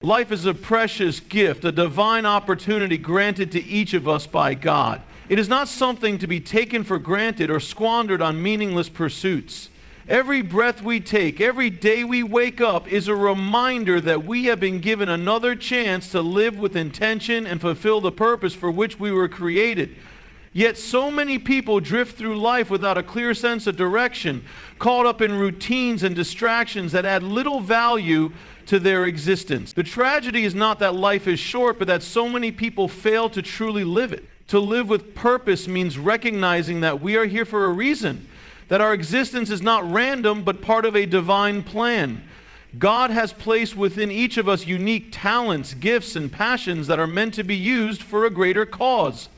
Life is a precious gift, a divine opportunity granted to each of us by God. It is not something to be taken for granted or squandered on meaningless pursuits. Every breath we take, every day we wake up is a reminder that we have been given another chance to live with intention and fulfill the purpose for which we were created. Yet so many people drift through life without a clear sense of direction, caught up in routines and distractions that add little value to their existence. The tragedy is not that life is short, but that so many people fail to truly live it. To live with purpose means recognizing that we are here for a reason, that our existence is not random, but part of a divine plan. God has placed within each of us unique talents, gifts, and passions that are meant to be used for a greater cause.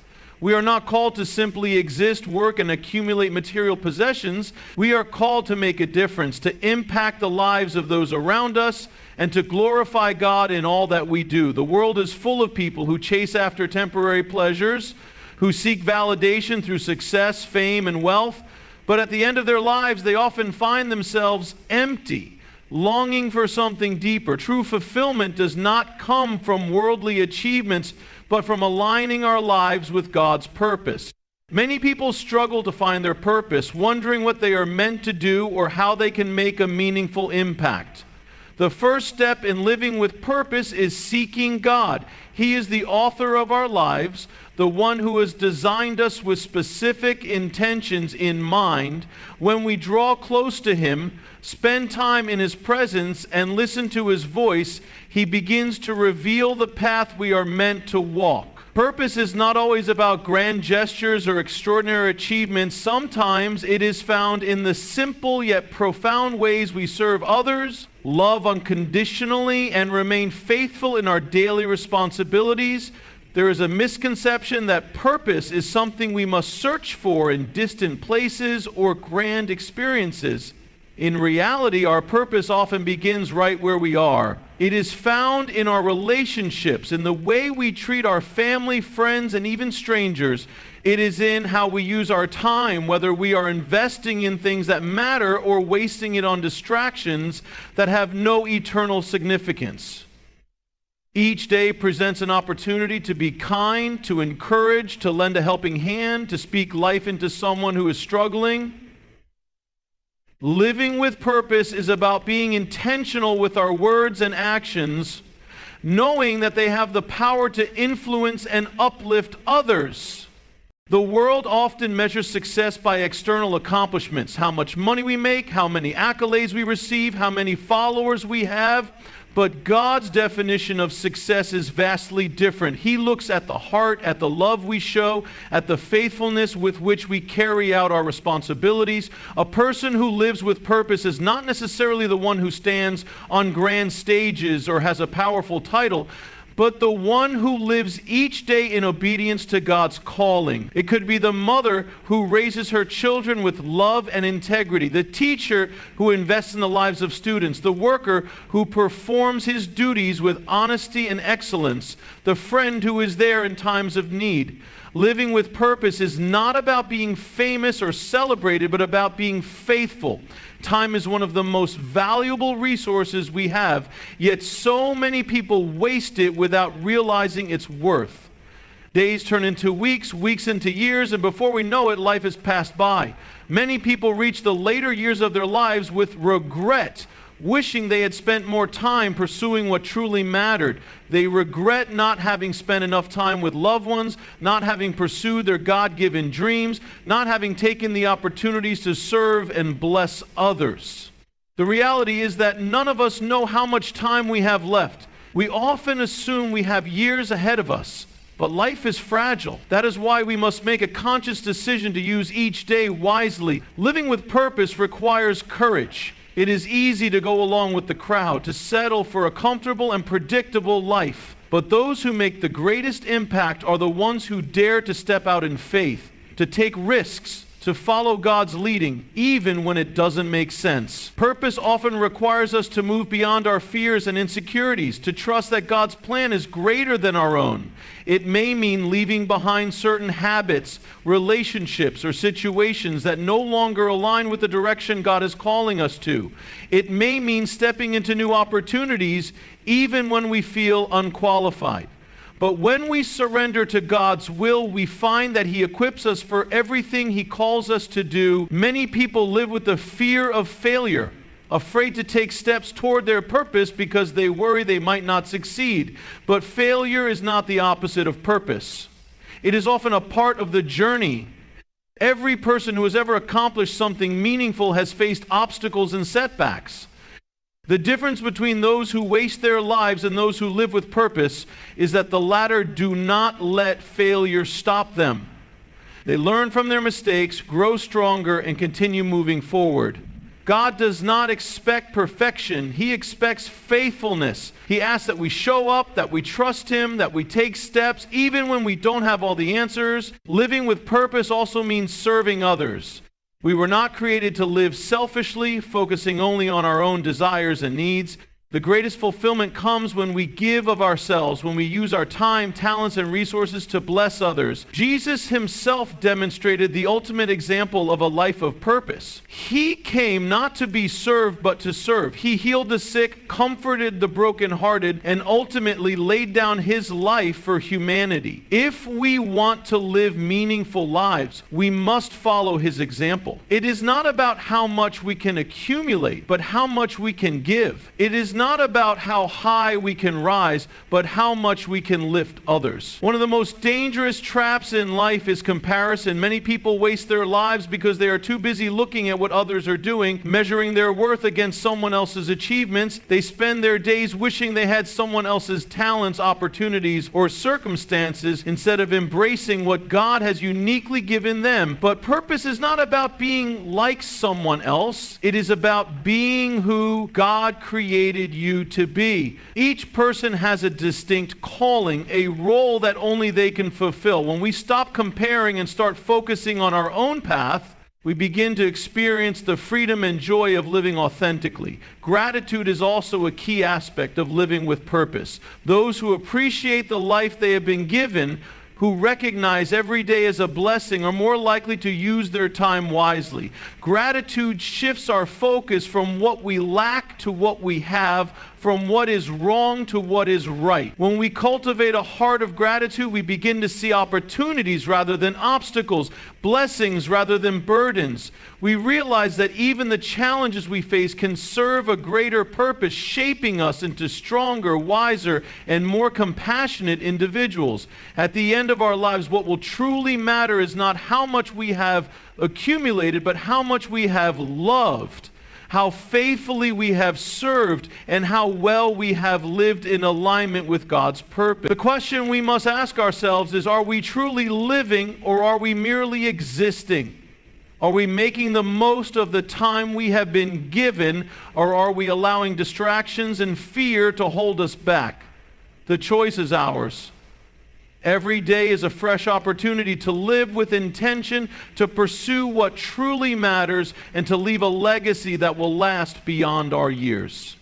We are not called to simply exist, work, and accumulate material possessions. We are called to make a difference, to impact the lives of those around us, and to glorify God in all that we do. The world is full of people who chase after temporary pleasures, who seek validation through success, fame, and wealth, but at the end of their lives, they often find themselves empty, longing for something deeper. True fulfillment does not come from worldly achievements, but from aligning our lives with God's purpose. Many people struggle to find their purpose, wondering what they are meant to do or how they can make a meaningful impact. The first step in living with purpose is seeking God. He is the author of our lives, the one who has designed us with specific intentions in mind. When we draw close to Him, spend time in His presence, and listen to His voice, He begins to reveal the path we are meant to walk. Purpose is not always about grand gestures or extraordinary achievements. Sometimes it is found in the simple yet profound ways we serve others, love unconditionally, and remain faithful in our daily responsibilities. There is a misconception that purpose is something we must search for in distant places or grand experiences. In reality, our purpose often begins right where we are. It is found in our relationships, in the way we treat our family, friends, and even strangers. It is in how we use our time, whether we are investing in things that matter or wasting it on distractions that have no eternal significance. Each day presents an opportunity to be kind, to encourage, to lend a helping hand, to speak life into someone who is struggling. Living with purpose is about being intentional with our words and actions, knowing that they have the power to influence and uplift others. The world often measures success by external accomplishments, how much money we make, how many accolades we receive, how many followers we have. But God's definition of success is vastly different. He looks at the heart, at the love we show, at the faithfulness with which we carry out our responsibilities. A person who lives with purpose is not necessarily the one who stands on grand stages or has a powerful title, but the one who lives each day in obedience to God's calling. It could be the mother who raises her children with love and integrity, the teacher who invests in the lives of students, the worker who performs his duties with honesty and excellence, the friend who is there in times of need. Living with purpose is not about being famous or celebrated, but about being faithful. Time is one of the most valuable resources we have, yet so many people waste it without realizing its worth. Days turn into weeks, weeks into years, and before we know it, life has passed by. Many people reach the later years of their lives with regret, wishing they had spent more time pursuing what truly mattered. They regret not having spent enough time with loved ones, not having pursued their God-given dreams, not having taken the opportunities to serve and bless others. The reality is that none of us know how much time we have left. We often assume we have years ahead of us, but life is fragile. That is why we must make a conscious decision to use each day wisely. Living with purpose requires courage. It is easy to go along with the crowd, to settle for a comfortable and predictable life. But those who make the greatest impact are the ones who dare to step out in faith, to take risks, to follow God's leading, even when it doesn't make sense. Purpose often requires us to move beyond our fears and insecurities, to trust that God's plan is greater than our own. It may mean leaving behind certain habits, relationships, or situations that no longer align with the direction God is calling us to. It may mean stepping into new opportunities, even when we feel unqualified. But when we surrender to God's will, we find that He equips us for everything He calls us to do. Many people live with the fear of failure, afraid to take steps toward their purpose because they worry they might not succeed. But failure is not the opposite of purpose. It is often a part of the journey. Every person who has ever accomplished something meaningful has faced obstacles and setbacks. The difference between those who waste their lives and those who live with purpose is that the latter do not let failure stop them. They learn from their mistakes, grow stronger, and continue moving forward. God does not expect perfection. He expects faithfulness. He asks that we show up, that we trust Him, that we take steps, even when we don't have all the answers. Living with purpose also means serving others. We were not created to live selfishly, focusing only on our own desires and needs. The greatest fulfillment comes when we give of ourselves, when we use our time, talents, and resources to bless others. Jesus Himself demonstrated the ultimate example of a life of purpose. He came not to be served, but to serve. He healed the sick, comforted the brokenhearted, and ultimately laid down His life for humanity. If we want to live meaningful lives, we must follow His example. It is not about how much we can accumulate, but how much we can give. It is not about how high we can rise, but how much we can lift others. One of the most dangerous traps in life is comparison. Many people waste their lives because they are too busy looking at what others are doing, measuring their worth against someone else's achievements. They spend their days wishing they had someone else's talents, opportunities, or circumstances instead of embracing what God has uniquely given them. But purpose is not about being like someone else. It is about being who God created you to be. Each person has a distinct calling, a role that only they can fulfill. When we stop comparing and start focusing on our own path, we begin to experience the freedom and joy of living authentically. Gratitude is also a key aspect of living with purpose. Those who appreciate the life they have been given, who recognize every day as a blessing, are more likely to use their time wisely. Gratitude shifts our focus from what we lack to what we have, from what is wrong to what is right. When we cultivate a heart of gratitude, we begin to see opportunities rather than obstacles, blessings rather than burdens. We realize that even the challenges we face can serve a greater purpose, shaping us into stronger, wiser, and more compassionate individuals. At the end of our lives, what will truly matter is not how much we have accumulated, but how much we have loved, how faithfully we have served, and how well we have lived in alignment with God's purpose. The question we must ask ourselves is, are we truly living, or are we merely existing? Are we making the most of the time we have been given, or are we allowing distractions and fear to hold us back? The choice is ours. Every day is a fresh opportunity to live with intention, to pursue what truly matters, and to leave a legacy that will last beyond our years.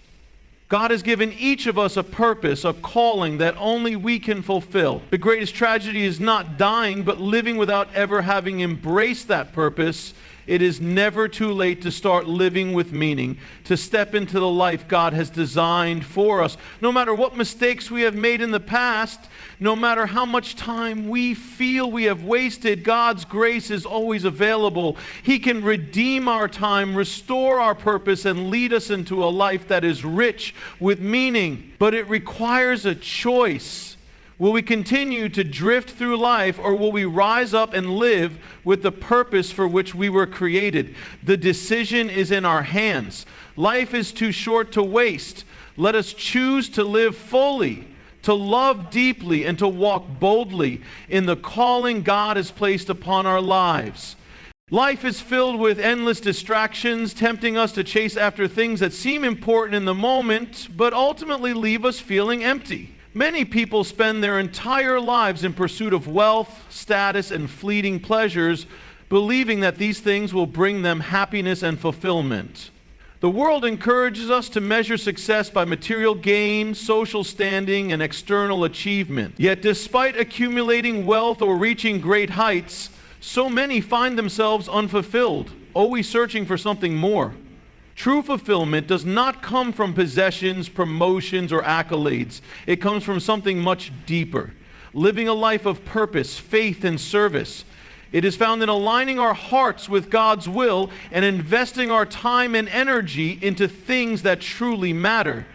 God has given each of us a purpose, a calling that only we can fulfill. The greatest tragedy is not dying, but living without ever having embraced that purpose. It is never too late to start living with meaning, to step into the life God has designed for us. No matter what mistakes we have made in the past, no matter how much time we feel we have wasted, God's grace is always available. He can redeem our time, restore our purpose, and lead us into a life that is rich with meaning. But it requires a choice. Will we continue to drift through life, or will we rise up and live with the purpose for which we were created? The decision is in our hands. Life is too short to waste. Let us choose to live fully, to love deeply, and to walk boldly in the calling God has placed upon our lives. Life is filled with endless distractions, tempting us to chase after things that seem important in the moment, but ultimately leave us feeling empty. Many people spend their entire lives in pursuit of wealth, status, and fleeting pleasures, believing that these things will bring them happiness and fulfillment. The world encourages us to measure success by material gain, social standing, and external achievement. Yet despite accumulating wealth or reaching great heights, so many find themselves unfulfilled, always searching for something more. True fulfillment does not come from possessions, promotions, or accolades. It comes from something much deeper, living a life of purpose, faith, and service. It is found in aligning our hearts with God's will and investing our time and energy into things that truly matter.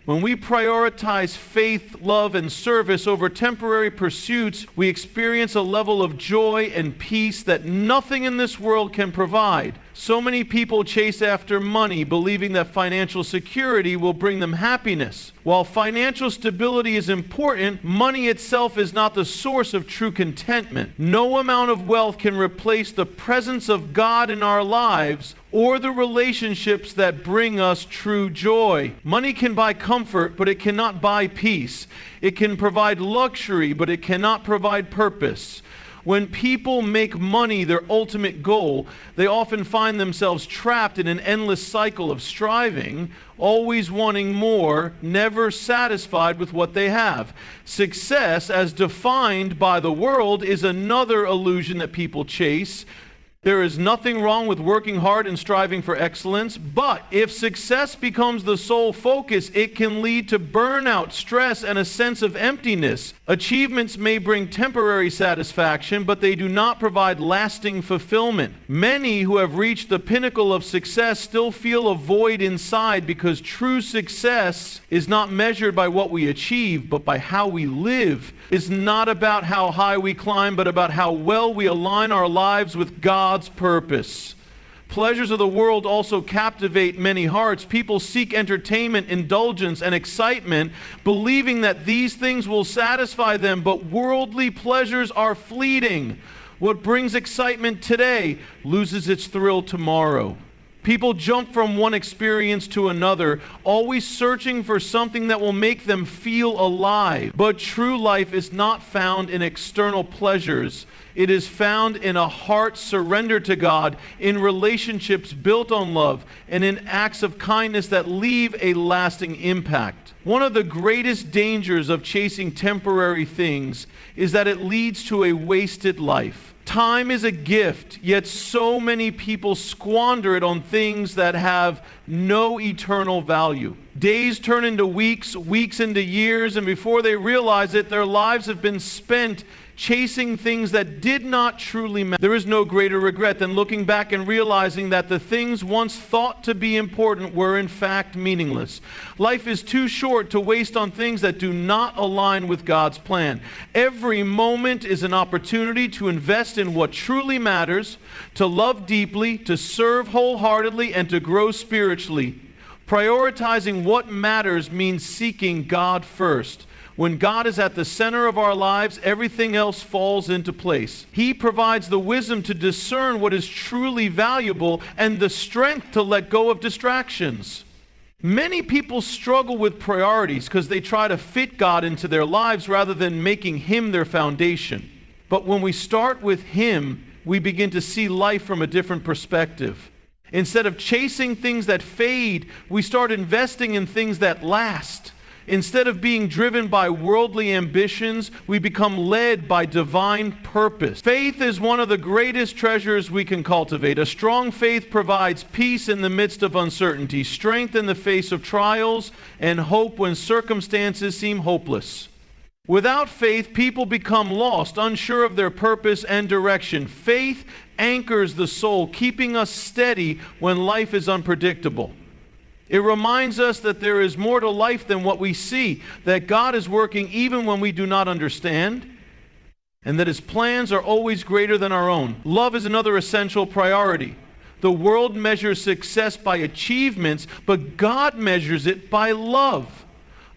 When we prioritize faith, love, and service over temporary pursuits, we experience a level of joy and peace that nothing in this world can provide. So many people chase after money, believing that financial security will bring them happiness. While financial stability is important, money itself is not the source of true contentment. No amount of wealth can replace the presence of God in our lives or the relationships that bring us true joy. Money can buy comfort, but it cannot buy peace. It can provide luxury, but it cannot provide purpose. When people make money their ultimate goal, they often find themselves trapped in an endless cycle of striving, always wanting more, never satisfied with what they have. Success, as defined by the world, is another illusion that people chase. There is nothing wrong with working hard and striving for excellence, but if success becomes the sole focus, it can lead to burnout, stress, and a sense of emptiness. Achievements may bring temporary satisfaction, but they do not provide lasting fulfillment. Many who have reached the pinnacle of success still feel a void inside because true success is not measured by what we achieve, but by how we live. It's not about how high we climb, but about how well we align our lives with God's purpose. Pleasures of the world also captivate many hearts. People seek entertainment, indulgence, and excitement, believing that these things will satisfy them, but worldly pleasures are fleeting. What brings excitement today loses its thrill tomorrow. People jump from one experience to another, always searching for something that will make them feel alive. But true life is not found in external pleasures. It is found in a heart surrendered to God, in relationships built on love, and in acts of kindness that leave a lasting impact. One of the greatest dangers of chasing temporary things is that it leads to a wasted life. Time is a gift, yet so many people squander it on things that have no eternal value. Days turn into weeks, weeks into years, and before they realize it, their lives have been spent chasing things that did not truly matter. There is no greater regret than looking back and realizing that the things once thought to be important were in fact meaningless. Life is too short to waste on things that do not align with God's plan. Every moment is an opportunity to invest in what truly matters, to love deeply, to serve wholeheartedly, and to grow spiritually. Prioritizing what matters means seeking God first. When God is at the center of our lives, everything else falls into place. He provides the wisdom to discern what is truly valuable and the strength to let go of distractions. Many people struggle with priorities because they try to fit God into their lives rather than making Him their foundation. But when we start with Him, we begin to see life from a different perspective. Instead of chasing things that fade, we start investing in things that last. Instead of being driven by worldly ambitions, we become led by divine purpose. Faith is one of the greatest treasures we can cultivate. A strong faith provides peace in the midst of uncertainty, strength in the face of trials, and hope when circumstances seem hopeless. Without faith, people become lost, unsure of their purpose and direction. Faith anchors the soul, keeping us steady when life is unpredictable. It reminds us that there is more to life than what we see, that God is working even when we do not understand, and that His plans are always greater than our own. Love is another essential priority. The world measures success by achievements, but God measures it by love.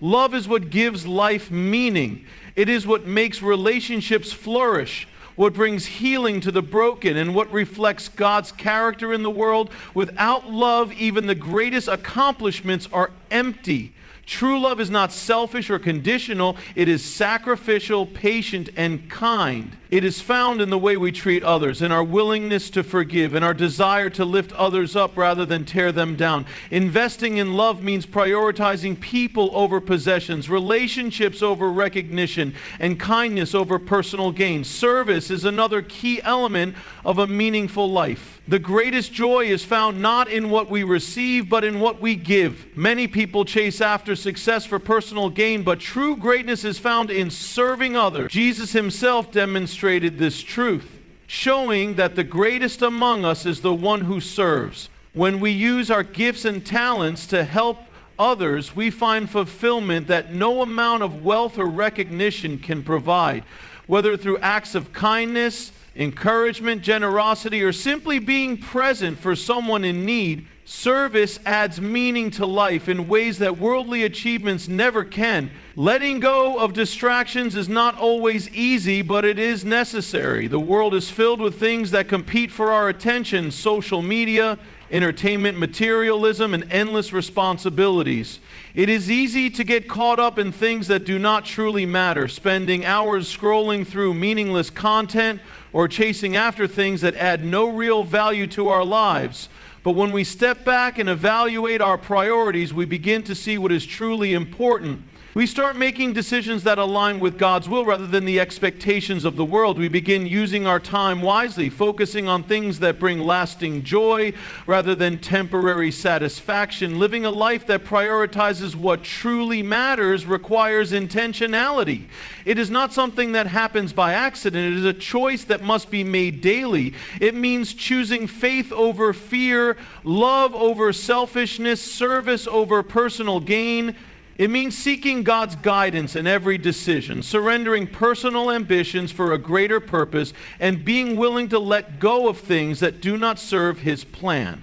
Love is what gives life meaning. It is what makes relationships flourish, what brings healing to the broken, and what reflects God's character in the world. Without love, even the greatest accomplishments are empty. True love is not selfish or conditional. It is sacrificial, patient, and kind. It is found in the way we treat others, in our willingness to forgive, in our desire to lift others up rather than tear them down. Investing in love means prioritizing people over possessions, relationships over recognition, and kindness over personal gain. Service is another key element of a meaningful life. The greatest joy is found not in what we receive, but in what we give. Many people chase after success for personal gain, but true greatness is found in serving others. Jesus himself demonstrated this truth, showing that the greatest among us is the one who serves. When we use our gifts and talents to help others, we find fulfillment that no amount of wealth or recognition can provide. Whether through acts of kindness, encouragement, generosity, or simply being present for someone in need, service adds meaning to life in ways that worldly achievements never can. Letting go of distractions is not always easy, but it is necessary. The world is filled with things that compete for our attention: social media, entertainment, materialism, and endless responsibilities. It is easy to get caught up in things that do not truly matter, spending hours scrolling through meaningless content or chasing after things that add no real value to our lives. But when we step back and evaluate our priorities, we begin to see what is truly important. We start making decisions that align with God's will rather than the expectations of the world. We begin using our time wisely, focusing on things that bring lasting joy rather than temporary satisfaction. Living a life that prioritizes what truly matters requires intentionality. It is not something that happens by accident. It is a choice that must be made daily. It means choosing faith over fear, love over selfishness, service over personal gain. It means seeking God's guidance in every decision, surrendering personal ambitions for a greater purpose, and being willing to let go of things that do not serve His plan.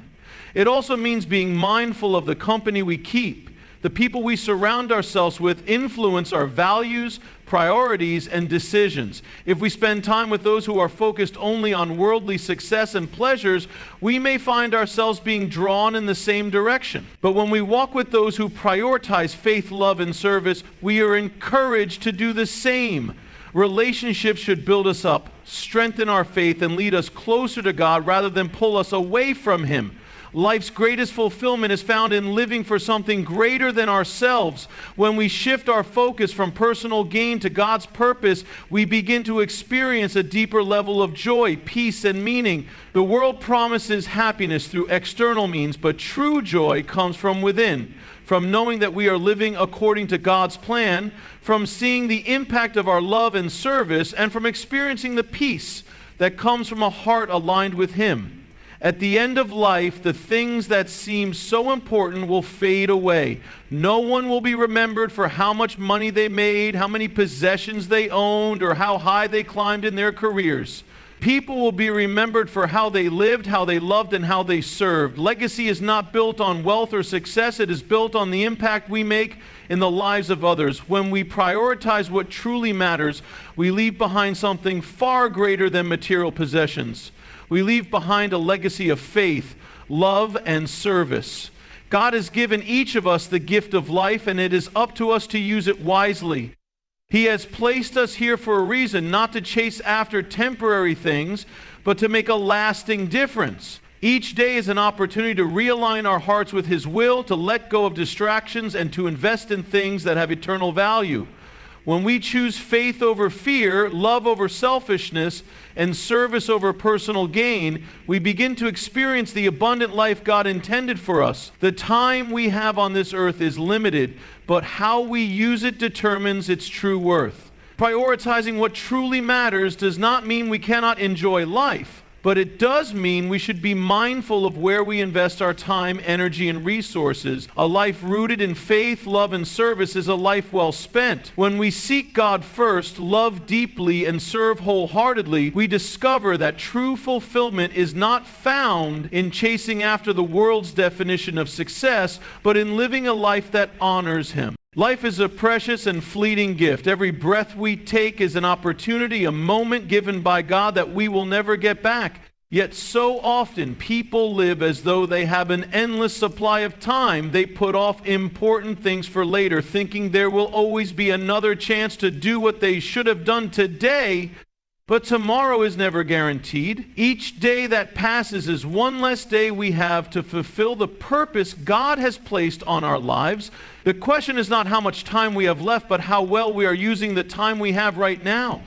It also means being mindful of the company we keep. The people we surround ourselves with influence our values, priorities, and decisions. If we spend time with those who are focused only on worldly success and pleasures, we may find ourselves being drawn in the same direction. But when we walk with those who prioritize faith, love, and service, we are encouraged to do the same. Relationships should build us up, strengthen our faith, and lead us closer to God rather than pull us away from Him. Life's greatest fulfillment is found in living for something greater than ourselves. When we shift our focus from personal gain to God's purpose, we begin to experience a deeper level of joy, peace, and meaning. The world promises happiness through external means, but true joy comes from within, from knowing that we are living according to God's plan, from seeing the impact of our love and service, and from experiencing the peace that comes from a heart aligned with Him. At the end of life, the things that seem so important will fade away. No one will be remembered for how much money they made, how many possessions they owned, or how high they climbed in their careers. People will be remembered for how they lived, how they loved, and how they served. Legacy is not built on wealth or success. It is built on the impact we make in the lives of others. When we prioritize what truly matters, we leave behind something far greater than material possessions. We leave behind a legacy of faith, love, and service. God has given each of us the gift of life, and it is up to us to use it wisely. He has placed us here for a reason, not to chase after temporary things, but to make a lasting difference. Each day is an opportunity to realign our hearts with His will, to let go of distractions, and to invest in things that have eternal value. When we choose faith over fear, love over selfishness, and service over personal gain, we begin to experience the abundant life God intended for us. The time we have on this earth is limited, but how we use it determines its true worth. Prioritizing what truly matters does not mean we cannot enjoy life, but it does mean we should be mindful of where we invest our time, energy, and resources. A life rooted in faith, love, and service is a life well spent. When we seek God first, love deeply, and serve wholeheartedly, we discover that true fulfillment is not found in chasing after the world's definition of success, but in living a life that honors Him. Life is a precious and fleeting gift. Every breath we take is an opportunity, a moment given by God that we will never get back. Yet so often people live as though they have an endless supply of time. They put off important things for later, thinking there will always be another chance to do what they should have done today. But tomorrow is never guaranteed. Each day that passes is one less day we have to fulfill the purpose God has placed on our lives. The question is not how much time we have left, but how well we are using the time we have right now.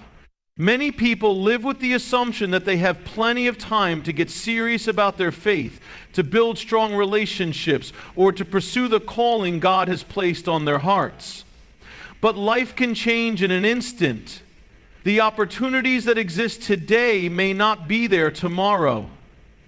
Many people live with the assumption that they have plenty of time to get serious about their faith, to build strong relationships, or to pursue the calling God has placed on their hearts. But life can change in an instant. The opportunities that exist today may not be there tomorrow.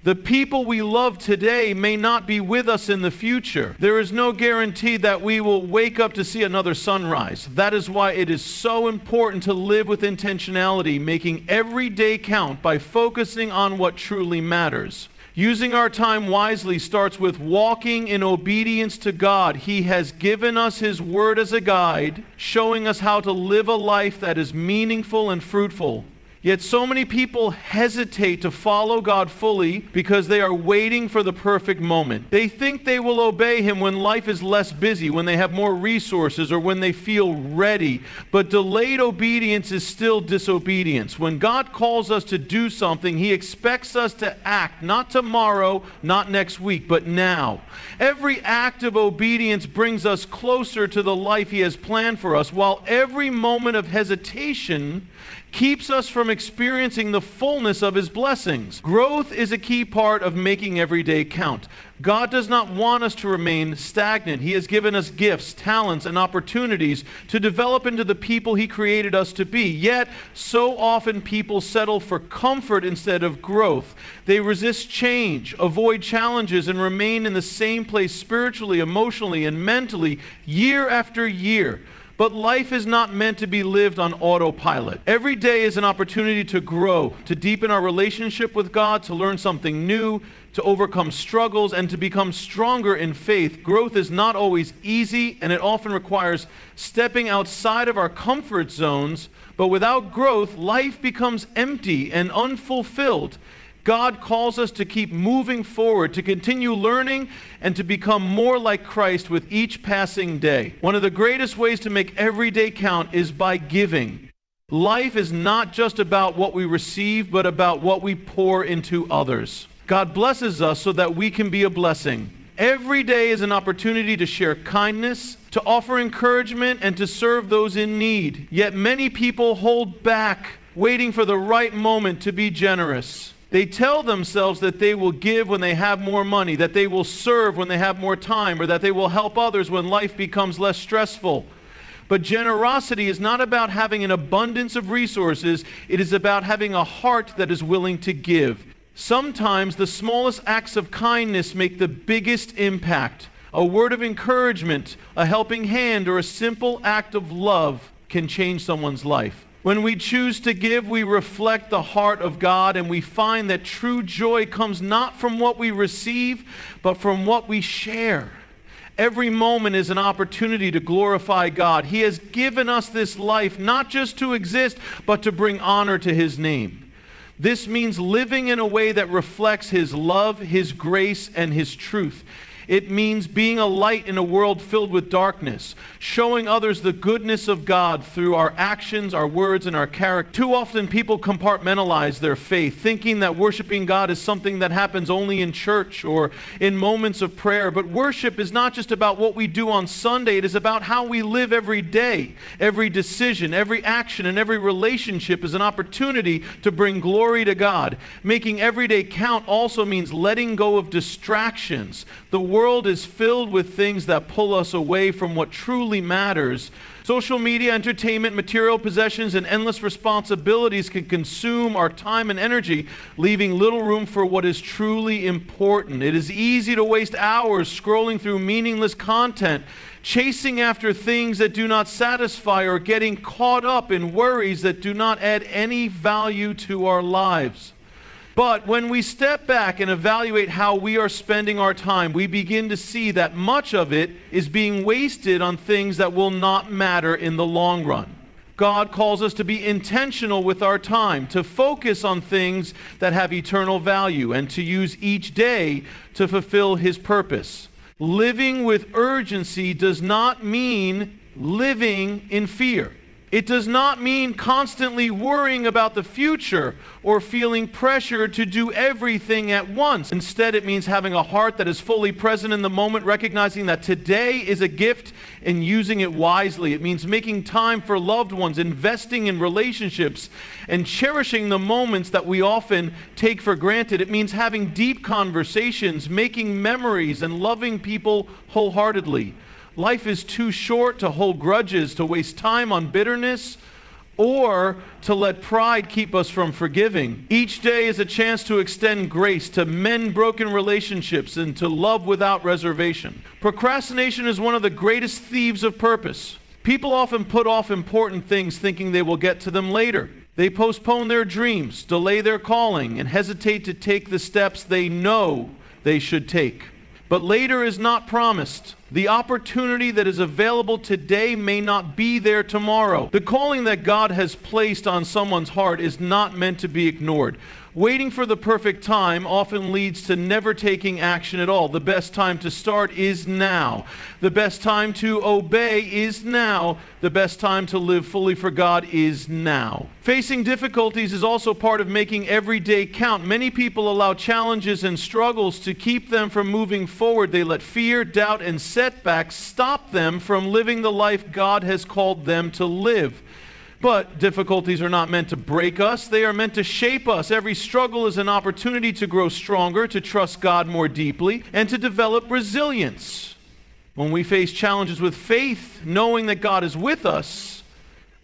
The people we love today may not be with us in the future. There is no guarantee that we will wake up to see another sunrise. That is why it is so important to live with intentionality, making every day count by focusing on what truly matters. Using our time wisely starts with walking in obedience to God. He has given us His Word as a guide, showing us how to live a life that is meaningful and fruitful. Yet so many people hesitate to follow God fully because they are waiting for the perfect moment. They think they will obey Him when life is less busy, when they have more resources, or when they feel ready. But delayed obedience is still disobedience. When God calls us to do something, He expects us to act, not tomorrow, not next week, but now. Every act of obedience brings us closer to the life He has planned for us, while every moment of hesitation keeps us from experiencing the fullness of His blessings. Growth is a key part of making every day count. God does not want us to remain stagnant. He has given us gifts, talents, and opportunities to develop into the people He created us to be. Yet, so often people settle for comfort instead of growth. They resist change, avoid challenges, and remain in the same place spiritually, emotionally, and mentally year after year. But life is not meant to be lived on autopilot. Every day is an opportunity to grow, to deepen our relationship with God, to learn something new, to overcome struggles, and to become stronger in faith. Growth is not always easy, and it often requires stepping outside of our comfort zones. But without growth, life becomes empty and unfulfilled. God calls us to keep moving forward, to continue learning, and to become more like Christ with each passing day. One of the greatest ways to make every day count is by giving. Life is not just about what we receive, but about what we pour into others. God blesses us so that we can be a blessing. Every day is an opportunity to share kindness, to offer encouragement, and to serve those in need. Yet many people hold back, waiting for the right moment to be generous. They tell themselves that they will give when they have more money, that they will serve when they have more time, or that they will help others when life becomes less stressful. But generosity is not about having an abundance of resources. It is about having a heart that is willing to give. Sometimes the smallest acts of kindness make the biggest impact. A word of encouragement, a helping hand, or a simple act of love can change someone's life. When we choose to give, we reflect the heart of God, and we find that true joy comes not from what we receive, but from what we share. Every moment is an opportunity to glorify God. He has given us this life not just to exist, but to bring honor to His name. This means living in a way that reflects His love, His grace, and His truth. It means being a light in a world filled with darkness, showing others the goodness of God through our actions, our words, and our character. Too often people compartmentalize their faith, thinking that worshiping God is something that happens only in church or in moments of prayer. But worship is not just about what we do on Sunday. It is about how we live every day. Every decision, every action, and every relationship is an opportunity to bring glory to God. Making every day count also means letting go of distractions. The world is filled with things that pull us away from what truly matters. Social media, entertainment, material possessions, and endless responsibilities can consume our time and energy, leaving little room for what is truly important. It is easy to waste hours scrolling through meaningless content, chasing after things that do not satisfy, or getting caught up in worries that do not add any value to our lives. But when we step back and evaluate how we are spending our time, we begin to see that much of it is being wasted on things that will not matter in the long run. God calls us to be intentional with our time, to focus on things that have eternal value, and to use each day to fulfill His purpose. Living with urgency does not mean living in fear. It does not mean constantly worrying about the future or feeling pressure to do everything at once. Instead, it means having a heart that is fully present in the moment, recognizing that today is a gift and using it wisely. It means making time for loved ones, investing in relationships, and cherishing the moments that we often take for granted. It means having deep conversations, making memories, and loving people wholeheartedly. Life is too short to hold grudges, to waste time on bitterness, or to let pride keep us from forgiving. Each day is a chance to extend grace, to mend broken relationships, and to love without reservation. Procrastination is one of the greatest thieves of purpose. People often put off important things thinking they will get to them later. They postpone their dreams, delay their calling, and hesitate to take the steps they know they should take. But later is not promised. The opportunity that is available today may not be there tomorrow. The calling that God has placed on someone's heart is not meant to be ignored. Waiting for the perfect time often leads to never taking action at all. The best time to start is now. The best time to obey is now. The best time to live fully for God is now. Facing difficulties is also part of making every day count. Many people allow challenges and struggles to keep them from moving forward. They let fear, doubt, and setbacks stop them from living the life God has called them to live. But difficulties are not meant to break us. They are meant to shape us. Every struggle is an opportunity to grow stronger, to trust God more deeply, and to develop resilience. When we face challenges with faith, knowing that God is with us,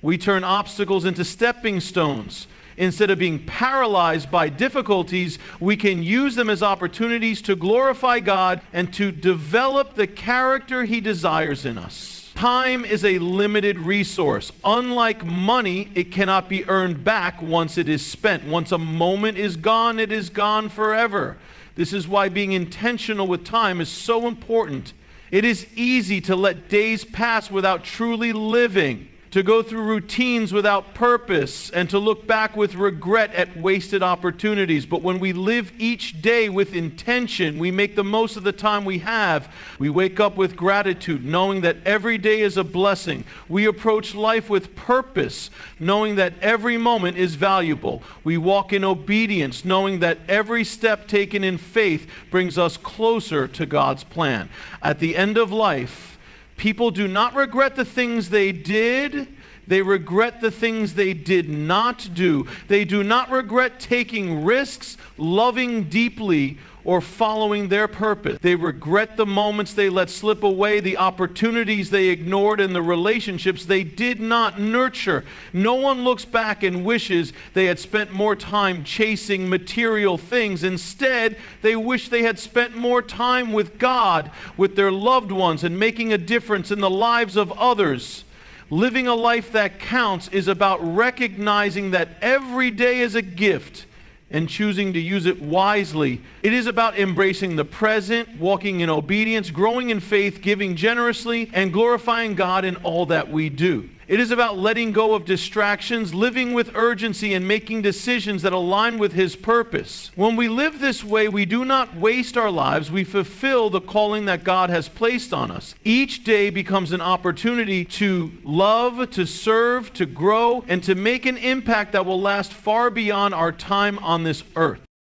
we turn obstacles into stepping stones. Instead of being paralyzed by difficulties, we can use them as opportunities to glorify God and to develop the character He desires in us. Time is a limited resource. Unlike money, it cannot be earned back once it is spent. Once a moment is gone, it is gone forever. This is why being intentional with time is so important. It is easy to let days pass without truly living, to go through routines without purpose, and to look back with regret at wasted opportunities. But when we live each day with intention, we make the most of the time we have. We wake up with gratitude, knowing that every day is a blessing. We approach life with purpose, knowing that every moment is valuable. We walk in obedience, knowing that every step taken in faith brings us closer to God's plan. At the end of life, people do not regret the things they did. They regret the things they did not do. They do not regret taking risks, loving deeply, or following their purpose. They regret the moments they let slip away, the opportunities they ignored, and the relationships they did not nurture. No one looks back and wishes they had spent more time chasing material things. Instead, they wish they had spent more time with God, with their loved ones, and making a difference in the lives of others. Living a life that counts is about recognizing that every day is a gift and choosing to use it wisely. It is about embracing the present, walking in obedience, growing in faith, giving generously, and glorifying God in all that we do. It is about letting go of distractions, living with urgency, and making decisions that align with His purpose. When we live this way, we do not waste our lives. We fulfill the calling that God has placed on us. Each day becomes an opportunity to love, to serve, to grow, and to make an impact that will last far beyond our time on this earth.